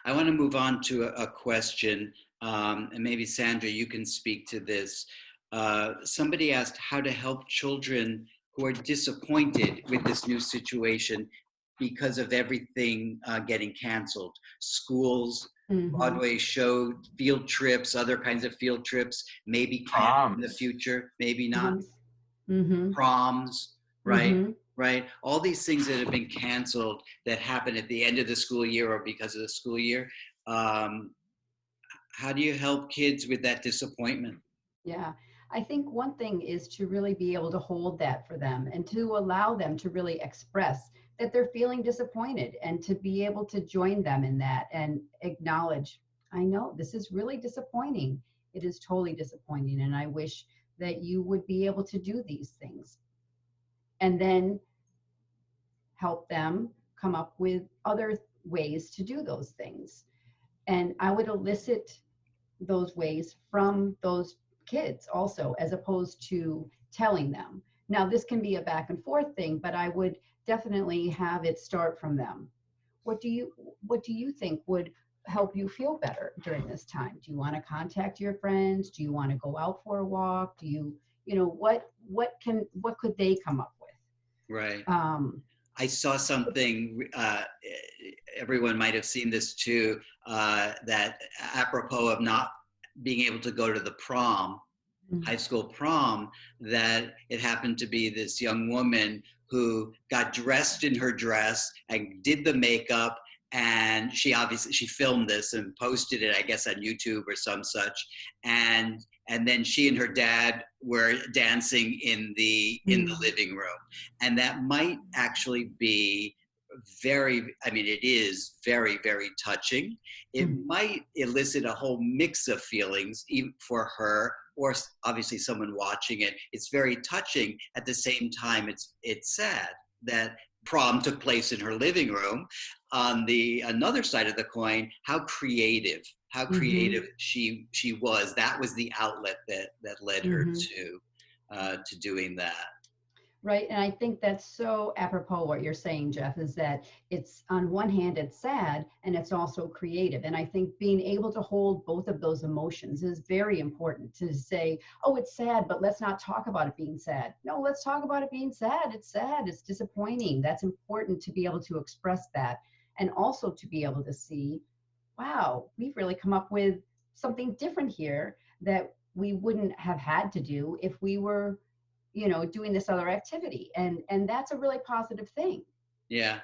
I want to move on to a question, and maybe Sandra, you can speak to this. Somebody asked how to help children who are disappointed with this new situation because of everything getting canceled. Schools, Broadway show, field trips, other kinds of field trips, maybe camp in the future, maybe not. Proms, right? Mm-hmm. Right? All these things that have been canceled that happen at the end of the school year or because of the school year. How do you help kids with that disappointment? Yeah, I think one thing is to really be able to hold that for them and to allow them to really express that they're feeling disappointed and to be able to join them in that and acknowledge, I know this is really disappointing. It is totally disappointing. And I wish that you would be able to do these things. And then help them come up with other ways to do those things. And I would elicit those ways from those kids also, as opposed to telling them. Now, this can be a back and forth thing, but I would definitely have it start from them. What do you think would help you feel better during this time? Do you want to contact your friends? Do you want to go out for a walk? Do you, what could they come up with? Right. I saw something, everyone might have seen this too, that apropos of not being able to go to the prom, high school prom, that it happened to be this young woman who got dressed in her dress and did the makeup, and she filmed this and posted it, I guess, on YouTube or some such, and then she and her dad were dancing in the living room, and that might actually be it is very, very touching. It might elicit a whole mix of feelings even for her, or obviously someone watching it. It's very touching. At the same time, it's sad that prom took place in her living room. On the another side of the coin, how creative she was. That was the outlet that led her to doing that. Right. And I think that's so apropos what you're saying, Jeff, is that it's on one hand, it's sad and it's also creative. And I think being able to hold both of those emotions is very important. To say, oh, it's sad, but let's not talk about it being sad. No, let's talk about it being sad. It's sad. It's disappointing. That's important to be able to express that. And also to be able to see, wow, we've really come up with something different here that we wouldn't have had to do if we were doing this other activity. And that's a really positive thing. Yeah.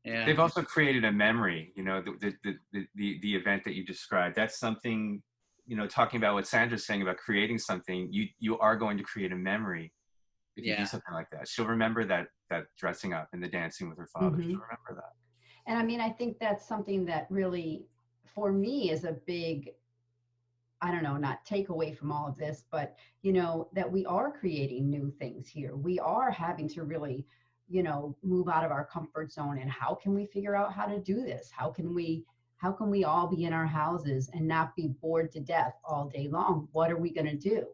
Yeah. They've also created a memory, the event that you described. That's something, talking about what Sandra's saying about creating something, you are going to create a memory if you do something like that. She'll remember that dressing up and the dancing with her father. She'll remember that. And I think that's something that really, for me, is a big, I don't know, not take away from all of this, but, that we are creating new things here. We are having to really, move out of our comfort zone. And how can we figure out how to do this? How can we all be in our houses and not be bored to death all day long? What are we going to do?